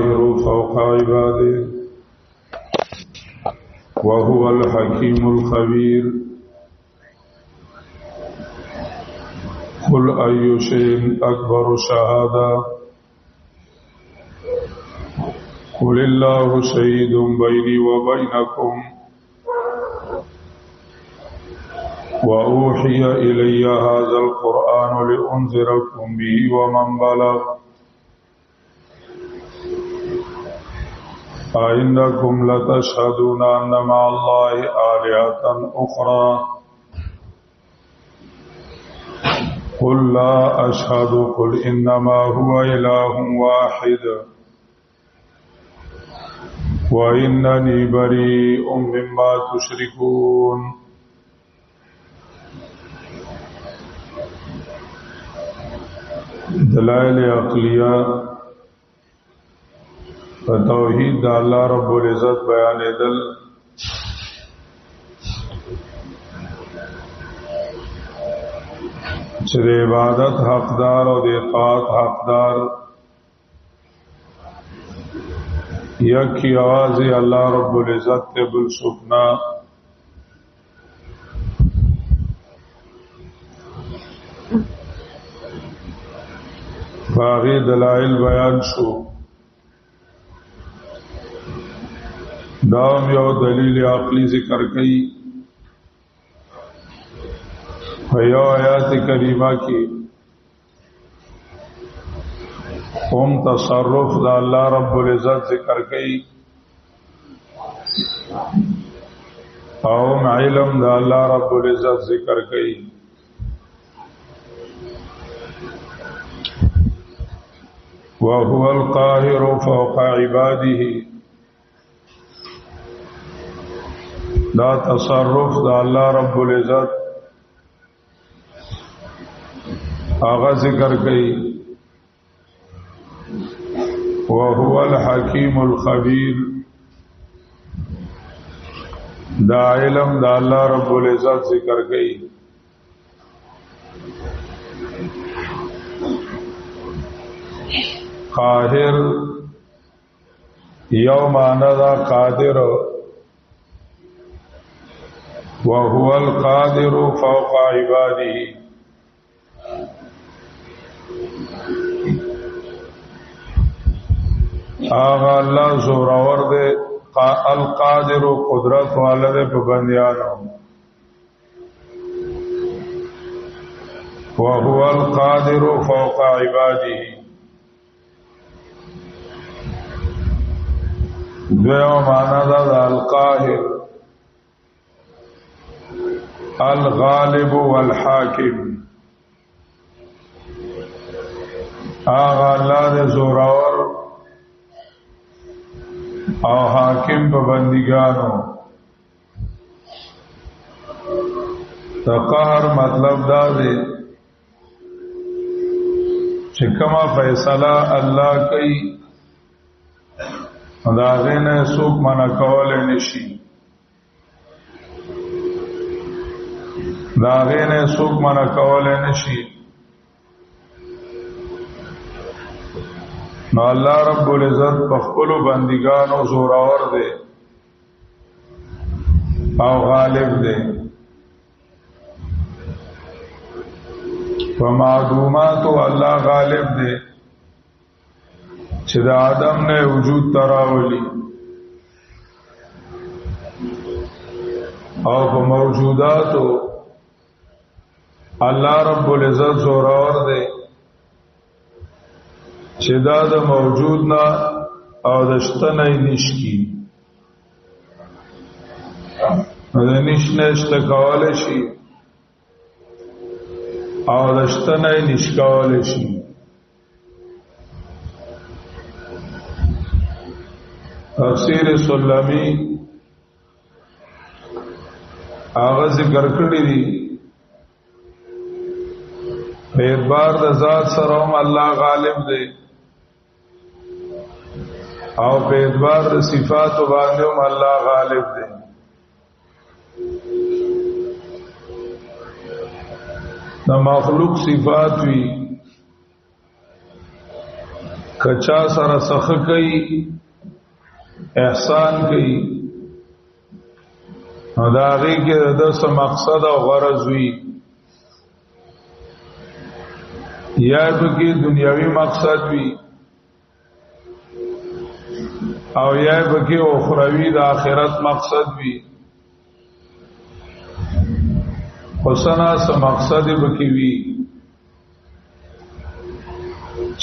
فوق عباده وهو الحكيم الخبير. قل أي شيء أكبر شهادة قل الله شهيد بيني وبينكم وأوحي إلي هذا القرآن لأنذركم به ومن بلغ أئنكم لتشهدون أن مع الله آلهة أخرى قل لا أشهد قل إنما هو إله واحد وإنني بريء مما تشركون. دلائل عقلیہ توحید دا اللہ رب العزت بیان دل چر عبادت حقدار اور اطاعت حقدار یکی آواز اللہ رب العزت تے بالسکنا باغی دلائل بیان شو. دام یو دلیل عقلی ذکر کئی یو آیات کریمہ کی تصرف دا اللہ رب العزت ذکر کئی علم دا اللہ رب العزت ذکر کئی. وَهُوَ الْقَاهِرُ فَوْقَ عِبَادِهِ دا تصرف دا اللہ رب العزت آغا ذکر کئی. وَهُوَ الْحَكِيمُ الْخَبِيرُ دا علم دا اللہ رب العزت ذکر کئی. قاہر یو معنی دا قادر وَهُوَ الْقَادِرُ فَوْقَ عِبَادِهِ آغا اللہ زورور دے القادر قدرت والد پبندیانو. وَهُوَ الْقَادِرُ فَوْقَ عِبَادِهِ دویو معنی دا القاہر الغالب والحاکم آغا اللہ دے زوراور او حاکم پا بندگانو. تا قہر مطلب دا دے چکمہ فیصلہ اللہ کئی داغین سوک منع کول نشی داغین سوک منع کول نشی. نو اللہ رب العزت پخپلو بندگانو زوراور دے او غالب دے. فمعدوماتو اللہ غالب دے چې د آدم نه وجود تراولی او په موجوداتو الله رب العزت زورور دی چې دا د موجود نه او د شته نه نشکی د نشنه شته کول شي او د شته نه نشکول شي. تفسیر سلمی آغا ذکر کردی دی په اعتبار د ذات سره هم الله غالب دی او په اعتبار د صفات باندې هم الله غالب دی. د مخلوق صفات وی کچا سره سخه کوي احسان کوي نو دا هغه کې د څه مقصد او غرض وي یا به کې دنیوي مقصد وي او یا به کې اخروی د آخرت مقصد وي حسنا سم مقصد به کې وي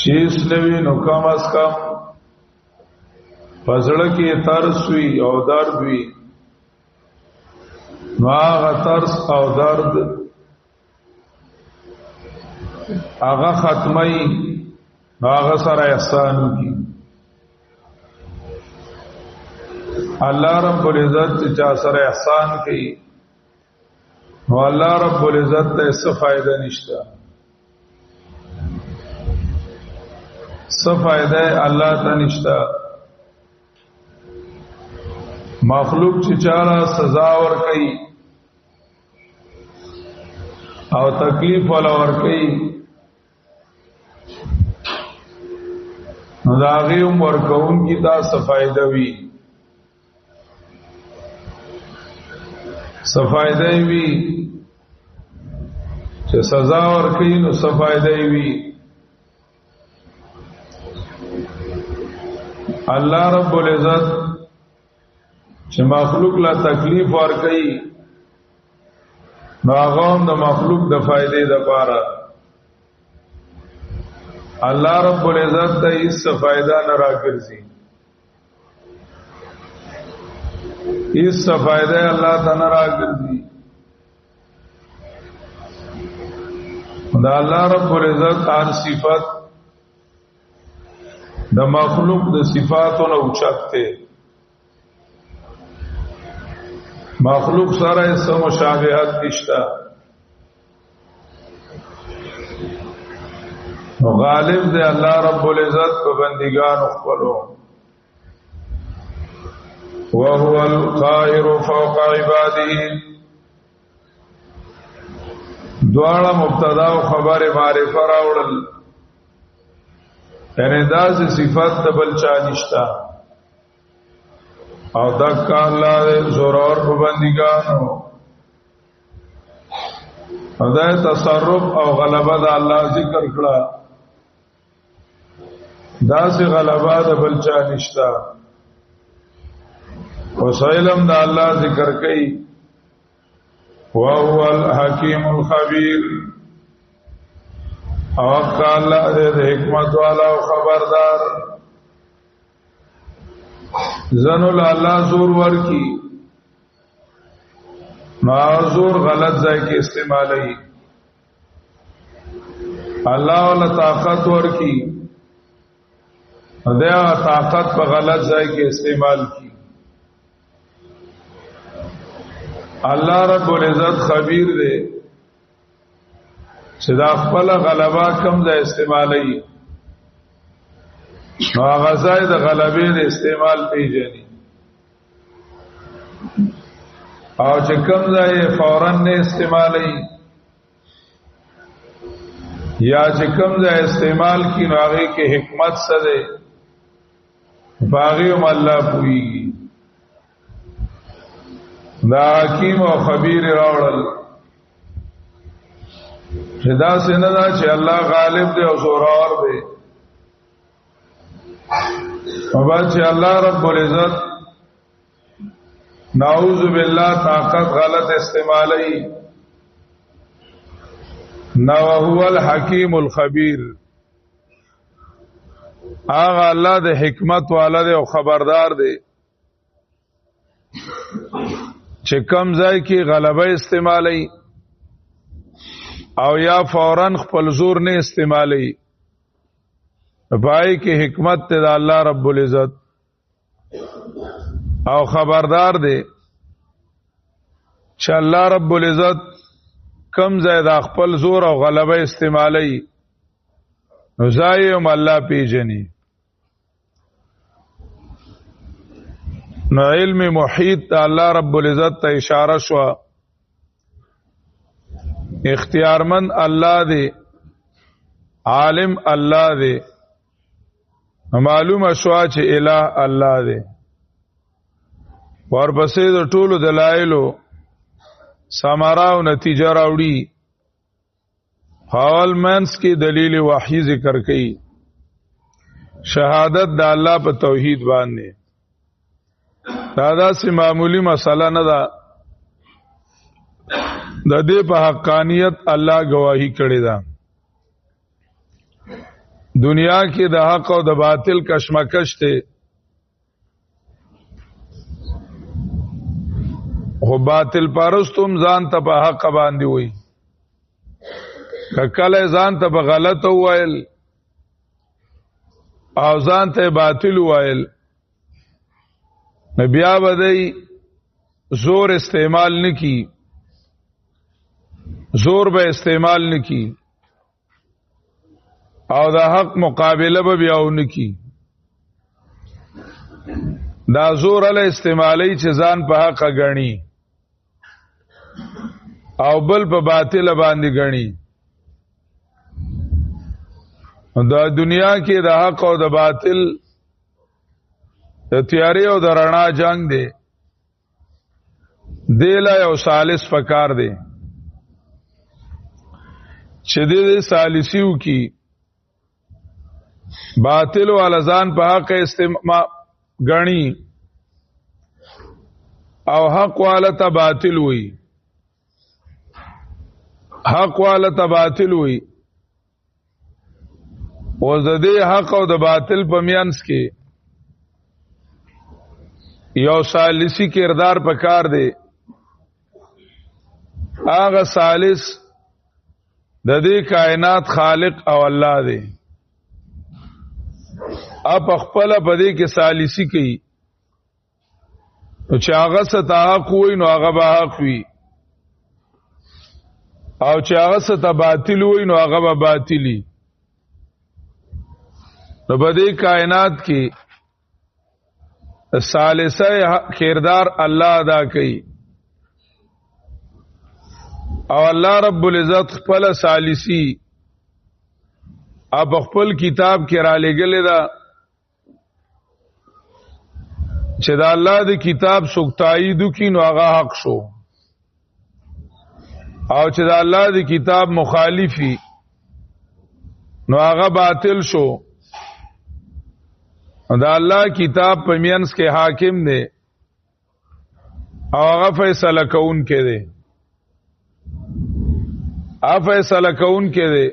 چیز نوی نو کم از کم پزړه کې ترس وي او درد وي نو هغه ترس او درد هغه ختمي نو هغه سره احسان وکي الله رب العزت چا سره احسان کوي نو الله رب العزت ته څه فائدہ نشته څه فائدہ الله ته نشته مخلوق چې چاله سزا ور کوي او تکلیف ولا ور کوي نو دا غي عمر کوم کی دا څه فائدہ وی څه فائدہ وی چې سزا ور کوي نو څه فائدہ وی الله رب العزت چې مخلوق لا تکلیف ور کوي نو هغه د مخلوق د فائدې لپاره الله رب العزت ته هیڅ فائدہ نه راګرځي هیڅ فائدہ الله ته نه راګرځي دا الله رب العزت هر صفت د مخلوق د صفاتو نه اوچته مخلوق سره سم مشابهت نشتا غالب دے الله رب العزت په بندگان خپلو وهو القاهر فوق عباده دواړه مبتدا او خبر معرفه راوړل یعنی دا صفات د بل چا نشتا او دک الله زورور په بندګانو او دا تصرف او غلبه د الله ذکر کړه دا سي غلبه د بل چا نشتا او سایلم د الله ذکر کوي وهو الحکیم الخبیر او الله د حکمت والا او خبردار زنو الله زور ورکی ما زور غلط ځای کې استعمالي الله ولا طاقت ورکی دا طاقت په غلط ځای کې استعمال کی الله رب العزت خبیر دی چې دا خپل غلبا کم ځای استعمالي نو غزای د غلبې د استعمال پیژني او چې کم ځای فورا نه استعمالي یا چې کم ځای استعمال کی نو هغه کې حکمت څه ده باغیم الله پویږي دا حکیم او خبیر راوړل صدا سينه دا چې الله غالب دی او زورور دی او بعد چې الله رب العزت نعوذ بالله طاقت غلط استعمالی نو هو الحکیم الخبیر هغه الله د حکمت والا دی او خبردار دی چې کم ځای کې غلبه استعمالی او یا فوراً خپل زور نه استعمالی پای کې حکمت ته د الله رب العزت او خبردار دی چې الله رب العزت کم ځای د خپل زور او غلبه استعمالی نو ځایم الله پیژني نو علم محیط الله رب العزت ته اشاره شو اختیارمند الله دی عالم الله دی معلومه شوا چې الہ الله دی. ورپسې د ټولو دلایلو ثمره او نتیجه راوړي. حوال منس کې دلیل وحی ذکر کړي. شهادت د الله په توحید باندې دا داسې معمولی مسله نه ده. د دې په حقانیت الله گواہی کړې ده. دنیا کې د حق او د باطل کشمکش ته خو باطل پرستم ځان ته په حق باندې وي. کله ځان ته په غلط وایل او ځان ته باطل وایل بیا بدای زور استعمال نکی، زور به استعمال نکی او دا حق مقابله به بیا ونکی. دا زور له استعمالی چې ځان په حق غني او بل په باطل باندې غني. دا دنیا کې د حق او د باطل د تیاری او د رڼا جنگ دی. دیلا یو ثالث فکار دی چې دې ثالثیو کې باطل او الزان په حق استعمال غني او حق والته باطل وي، حق والته باطل وي. او د دې حق او د باطل په میانس کې یو ثالثی کردار پکار دی. هغه ثالث د دې کائنات خالق او الله دی. اپ خپل په دې کې ثالثی کوي چې هغه ستحق وي نو هغه به حق وي او چې هغه ست باطل وي نو هغه به باطلی. نو په دې کائنات کې ثالثه کردار الله ادا کوي او الله رب العزت خپل ثالثی اب خپل کتاب کې را لګلې ده چې دا الله د کتاب څوک تایید کوي نو هغه حق شو او چې دا الله د کتاب مخالفي نو هغه باطل شو. دا الله کتاب په مینس کې حاکم دی او هغه فیصله کوون کې دی. هغه فیصله کوون کې دی.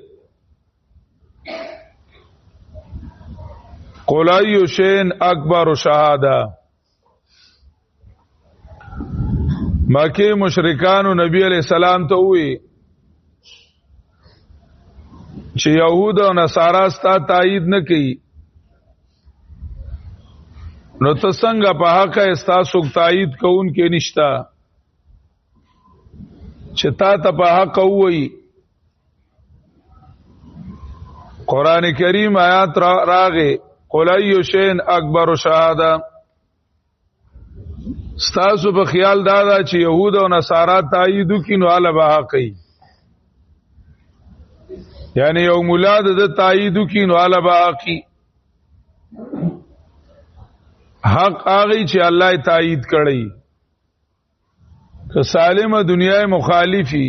قل ای شیء اکبر شهاده. مکه مشرکانو نبی علیہ السلام ته وی چې يهود او نصارا ستا تایید نه کوي نو ته څنګه په حق استاسو تایید کوون کې نشتا چې تا ته په حق وایي. قران کریم آیات راغه قل ای شیء اکبر شهاده. ستاسو په خیال دادا چې يهود او نصارا تایید کوي نو اله به حق کوي، یعنی یو مولا د تایید کوي نو اله به حق کوي. حق هغه چې الله تایید کړی که سالمه دنیا مخالفي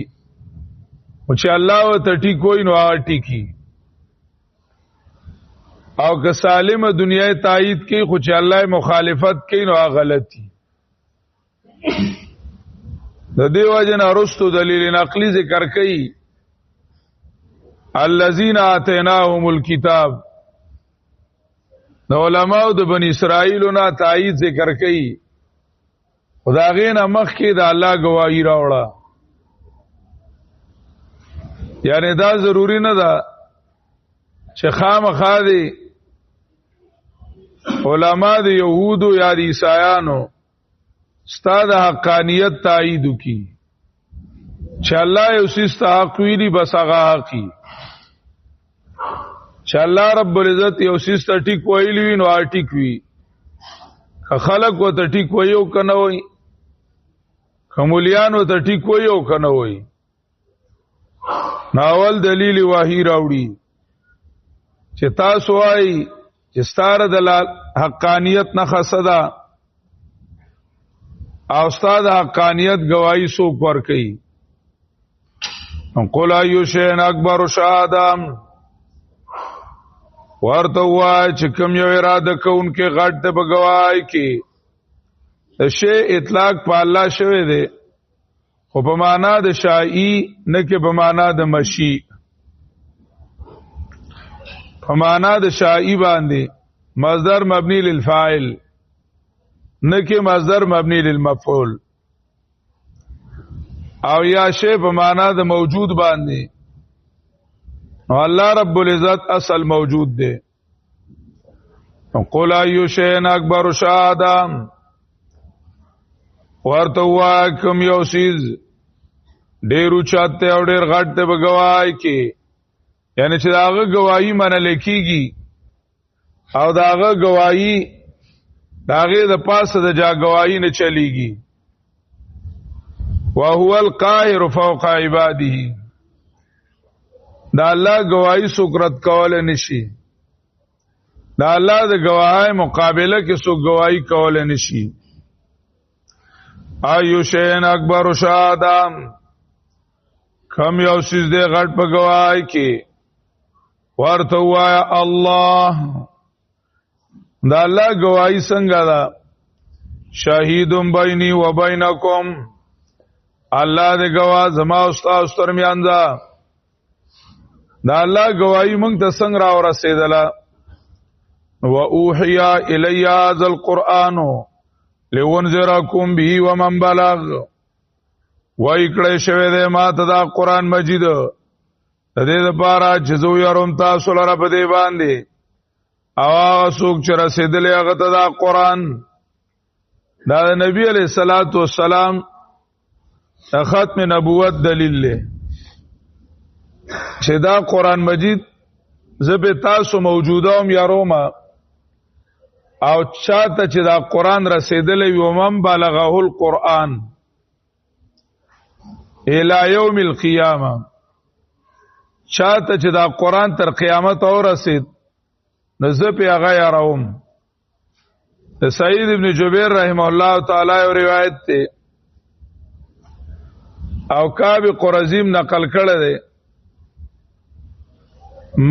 او چې الله و ته ټیکوي نو هغه ټیکی او که سالمه دنیا تایید کوي خو چې الله مخالفت کوي نو هغه غلطي. د دې وجه ارستو دلیل نقلی ذکر کړي الذين آتيناهم الكتاب. د علماء د بنی اسرائیل نه تایید ذکر کړي خداغې نه مخ کې د الله گواہی راوړه. یعنی دا ضروری نه ده چې خامخا دي علماء د يهودو یا د عیسایانو استاد حقانیت تایید کی چې الله یو سیسته حق ویلی بس هغه حقي چې الله رب العزت یو سیسته ټیک ویلی نو ټیک وی. که خلق و ته ټیک ویو کنه وای کوملیانو ته ټیک ویو کنه وای ناول دلیل واهی راوړي چې تاسو وای چې ستاره د حقانیت نه خصدا او استاد حقانیت گواہی څوک ورکړي قل ایو شیء اکبر شهاده ورته وای چې کوم یو اراده کوونکې غټ ته په گواہی کې شی اطلاق په الله شوی دی خو په معنا د شایع نه کې په معنا د مشی په معنا د شایع باندې مصدر مبني للفاعل نه کې مصدر مبني للمفعول او یا شی په معنا د موجود باندې نو الله رب العزت اصل موجود دی قل ایو شیء اکبر شهاده ورته وای کوم یو سیز ډیر اوچاته او ډیر غټ ته بګوای کی یعنی چې داغه گواہی منل کیږي او داغه گواہی داغه د پاسه د جا گواہی نه چلیږي وهو القاهر فوق عباده دا الله گواہی سوکرت کول نشي دا الله د گواهی مقابله کې سو گواہی کول نشي ایو شیء اکبر شهاده کم یو سیز دې غټ په گواہی کې ورته وایا الله دا الله گواہی څنګه دا شهیدم بیني و بینکم الله دې گواه زما او تاسو ترمیان دا الله گواہی مونږ ته څنګه را ورسېدله و اوحی الی ذا القرآن لونذرکم به ومن بلغ وای کړه شوی دې ما ته دا قران مجید د دې لپاره چې زو يروم تاسو لره په دې باندې او څوک چې رسیدلې هغه ته دا قران دا نبی علیہ الصلوۃ والسلام ختم نبوت دلیل له چې دا قران مجید زبه تاسو موجوده هم يروم او چاته چې دا قران رسیدلې و من بلغه القرآن الى یوم القیامه چاته چې دا قران تر قیامت اور رسید نزه په هغه يروم د سعید ابن جبیر رحم الله تعالی او روایت ته او کعب قرزیم نقل کړه ده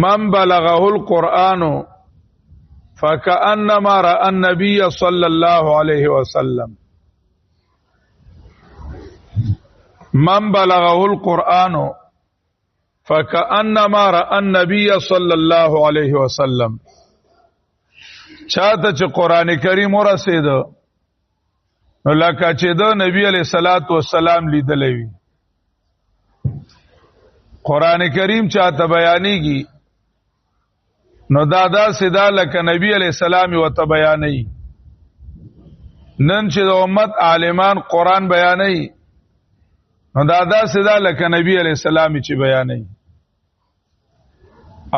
من بلغه القرآن فكأنما رأى النبي صلى الله عليه وسلم من بلغه القرآن فكأنما رأى النبي صلى الله عليه وسلم چاته چې قران کریم ورسېده نو لکه چې د نبی علیہ الصلوۃ والسلام لیدلې وي قران کریم چاته بیانېږي نو دادا صدا لکه نبی علیہ السلام و ته بیانې نن چې د امت عالمان قران بیانې نو دادا صدا لکه نبی علیہ السلام چې بیانې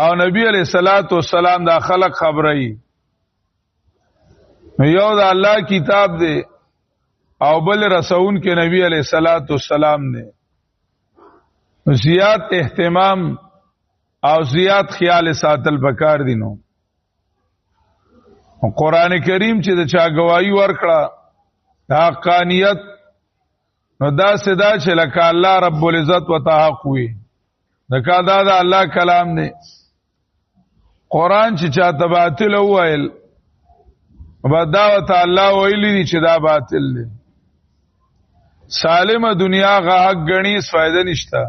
او نبی علیہ الصلوۃ والسلام دا خلق خبرې یو د الله کتاب دی او بل رسول کې نبی علیہ الصلوۃ والسلام نے زیات اهتمام او زیات خیال ساتل پکار دي نو قران کریم چې د چا گواہی ورکړه د حقانیت نو دا صدا چې لکه الله رب العزت وتعالى وي دکا دا د الله کلام دی قران چې چاته باطل وایل وبدا تعالی ویلی دي چې دا باطل دی سالمه دنیا غاق غنی فائدہ نشتا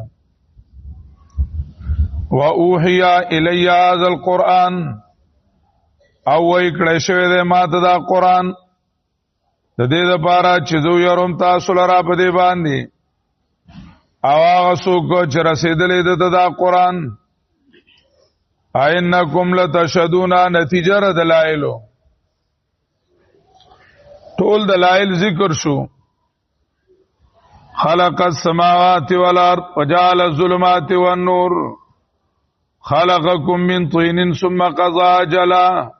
و اوحی الی ذا القرآن او وی کړه شوی د ماته دا قران د دې لپاره چې زو يروم تاسو لرا په دې باندې او هغه څوک چې رسیدلې د دا قران اینکم لتشهدون نتیجه دلایل ټول دلایل ذکر شو خلق السماوات والارض وجعل الظلمات والنور خلقكم من طين ثم قضى أجلا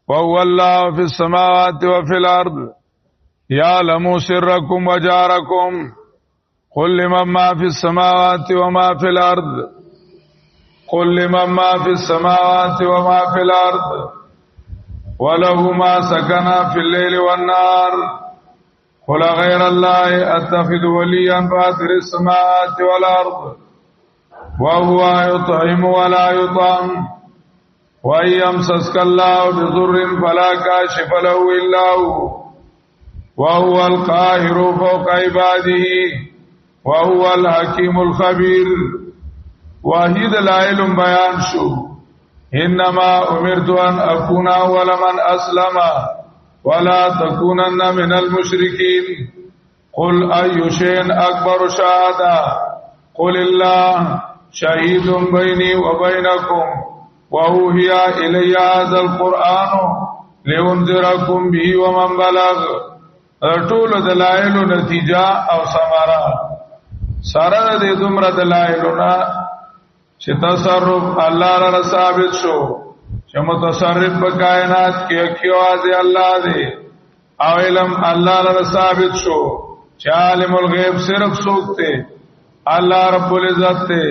وهو الله في السماوات وفي الأرض يعلم سركم وجاركم قل لمن ما في السماوات وما في الأرض قل لمن ما في السماوات وما في الأرض وله ما سكن في الليل والنهار قل غير الله اتخذ وليا فاطر السماوات والارض وهو يطعم ولا يطعم وان يمسسك الله بضر فلا كاشف له الا هو وهو القاهر فوق عباده وهو الحكيم الخبير. واحد العلم بیان شو انما امرت ان اكون اول من اسلم ولا تكونن من المشركين قل اي شيء اكبر شهاده قل الله شهيد بيني وبينكم وأوحي إلي هذا القرآن لأنذركم به ومن بلغ. ټول دلائل نتیجه او ثمره سره د دومره دلائلونه چې تصرف الله را ثابت شو چې متصرف په کائنات کې کیواز الله دی او علم الله را ثابت شو چې عالم الغیب صرف څوک دی الله رب العزت دی.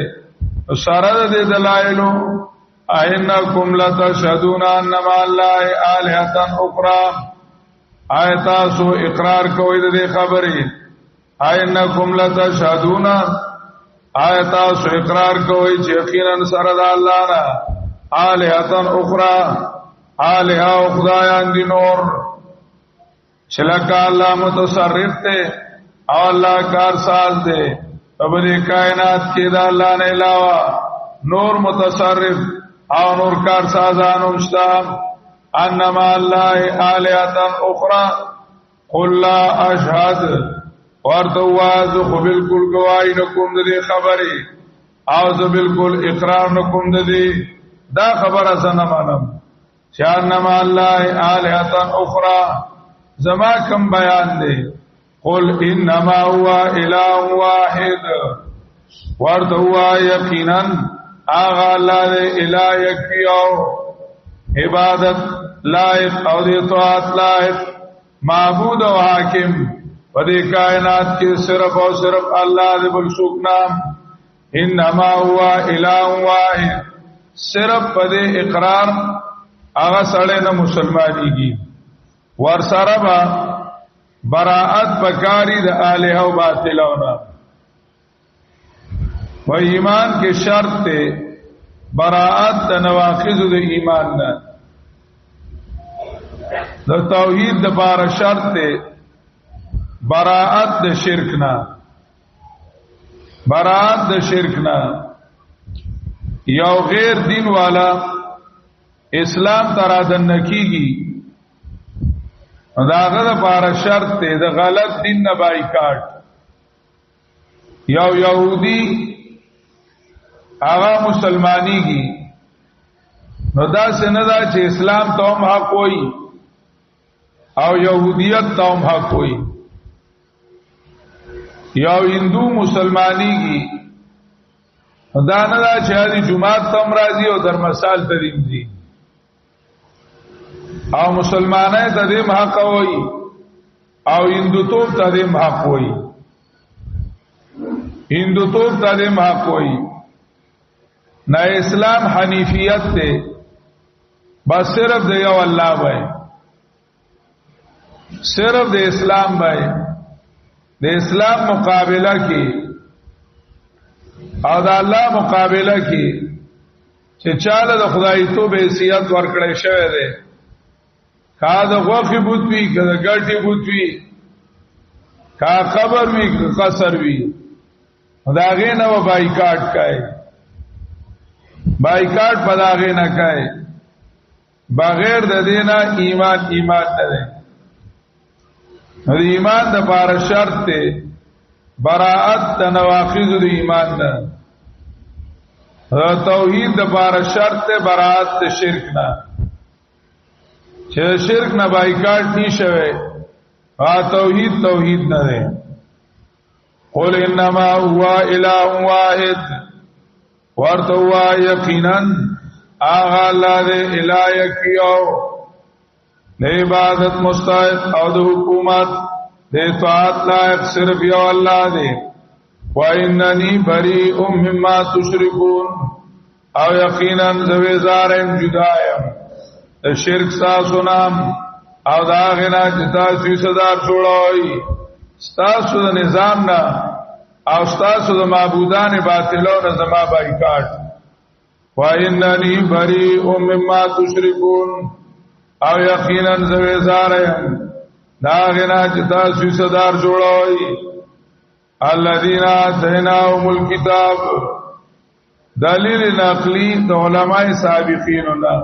سره د دلائلو اینکم لتشهدون ان مع الله الہۃ اخرى آیتا سو اقرار کوي د خبرې اینکم لتشهدون آیتا سو اقرار کوي چې یقینا سره د الله نه الہۃ اخرى الہ او خدایان دي نور چلک الله متصرف ته او الله کار ساز دی په دې کائنات کې د الله نه علاوه نور متصرف او نور کار سازانو مشتا انما الله آلهة اخرى قل لا اشهد ورتواز خو بالکل گواہی نکوم دې خبرې او زه بالکل اقرار نکوم دې دا خبره زنه مانم چې انما الله آلهة اخرى زما کم بیان دی قل انما هو اله واحد ورتوا یقینا آغا اللہ دے الہ یکفی او عبادت لائق او دے طاعت لائق معبود و حاکم و دے کائنات کے صرف او صرف اللہ دے بلسوک نام انما ہوا الہ واحد صرف پدے اقرار آغا سڑے نا مسلمانی کی ورساربا براعت پکاری دا آلہ و باطلونا و ایمان کے شرط تے براعت دا نواقض دا ایمان نا دا توحید دا بارا شرط تے براعت دا شرکنا براعت دا شرکنا یو غیر دین والا اسلام ترادن نکی گی دا غدا بارا شرط تے دا غلط دین نا بائیکاٹ یو یہودی آغا مسلمانی کی نو دا سندا چې اسلام توم حق ہوئی او یہودیت توم حق ہوئی یو ہندو مسلمانی کی نو دا ندا چې دی جمعات تم راضی او در مسال تدیم دی او مسلمانای تدیم حق ہوئی او ہندو توب تدیم حق ہوئی ہندو توب تدیم حق ہوئی نہ اسلام حنیفیت تے بس صرف دے یو اللہ بھائی صرف دے اسلام بھائی دے اسلام مقابلہ کی او دا اللہ مقابلہ کی چې چاله د خدای تو به حیثیت ورکړې شوی دی کا د غوخي بوت وی کا د ګټي بوت وی کا خبر وی کا قصر وی دا غي نه و بایکاټ کای بایکاټ پداغه نه کای بغیر د دینا ایمان نه دی د ایمان د بار شرط ته براءت د نواقض د ایمان نه توحید د بار شرط ته براءت د شرک نه چې شرک نه بایکاټ نشوي توحید نه دی قل انما هو اله واحد ورتوا یقینا آغا اللہ دے الہ یکیو دے عبادت مستحق او دے حکومت دے طاعت لائق صرف یو اللہ دے وَإِنَّنِي بَرِيءٌ مِّمَّا تُشْرِكُونَ او یقینا زویزارم جدایم شرک تاسو نام او دا غنا چې تاسو صدر جوړوي تاسو د نظام نه او تاسو د معبودان باطلو نه زما بایکاټ واننی بریء مما تشركون او یقینا زویزارم دا غنا چې تاسو صدر جوړوي الذين آتيناهم الكتاب دلیل نقلی د علماء سابقین نه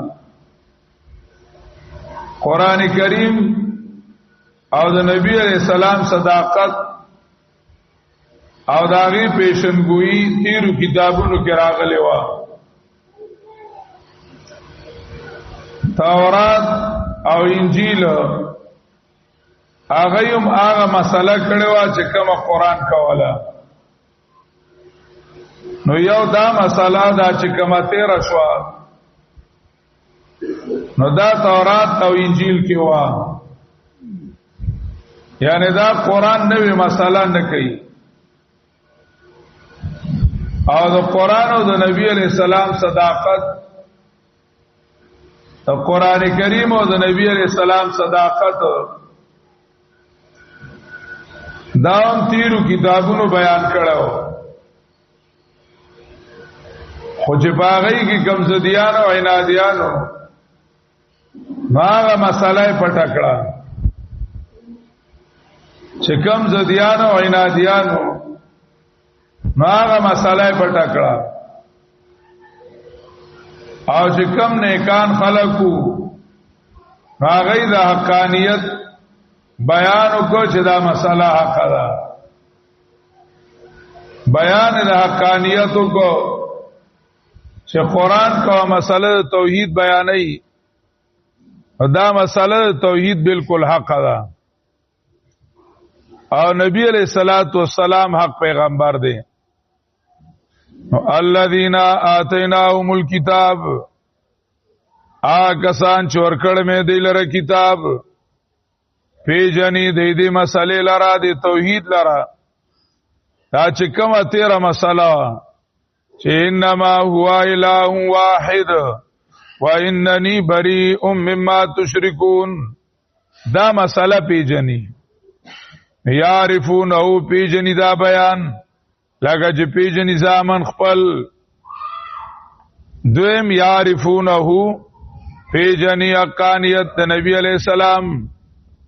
قران کریم او د نبی علیہ السلام صداقت او داغي پیشنګوئی تیرو کتابونو کې راغلي و تورات او انجیل هغه هم هغه مسله کړي وا چې کوم قران کوله نو یو دا مسله دا چې کومه تیر شو نو دا تورات او انجیل کې وا یعنی دا قران نوې مسله نه کوي او دا قران او د نبی علیہ السلام صداقت دا قران کریم او د نبی علیہ السلام صداقت دا هم تیرو کتابونو بیان کړو خو چې باغی کې کمزدیان او عنادیانو ماغه مسله پټ کړه چې کمزدیان او عنادیانو ماغه مسله پټ کړه او چې کم نیکان خلقو هغه د حقانیت بیان کو چې دا مسله حق ده بیان د حقانیت کو چې قران کو مسله توحید بیانای دا مسله توحید بالکل حق ده او نبی علیہ الصلوۃ والسلام حق پیغمبر دی الذين آتيناهم الكتاب کسان چې ورکړ مې دی لره کتاب پیجنی دی دی مسئله لرا دی توحید لرا دا چې کومه تیره مسئله چې انما هو اله واحد وانني بريء مما تشركون دا مسئله پیجنی یعرفون او پیجنی دا بیان لکه چې پیجنی زامن خپل دویم یعرفونه پیجنی حقانیت د نبی علیہ السلام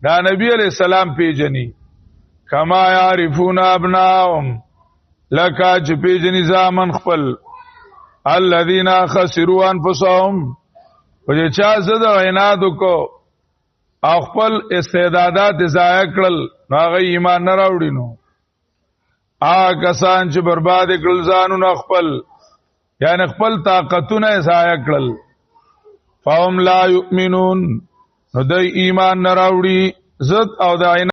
دا نبی علیہ السلام پیجنی کما یعرفون ابناهم لکه چې پیجنی زامن خپل الذين خسروا انفسهم وجه چا زده عناد کو او خپل استعدادات ضایع کړل هغه ایمان نه راوړي نو کسان چې برباد کړل ځانونه خپل یعنی خپل طاقتونه ضایع کړل فهم لا یؤمنون نو د ایمان نه راوړي زد او د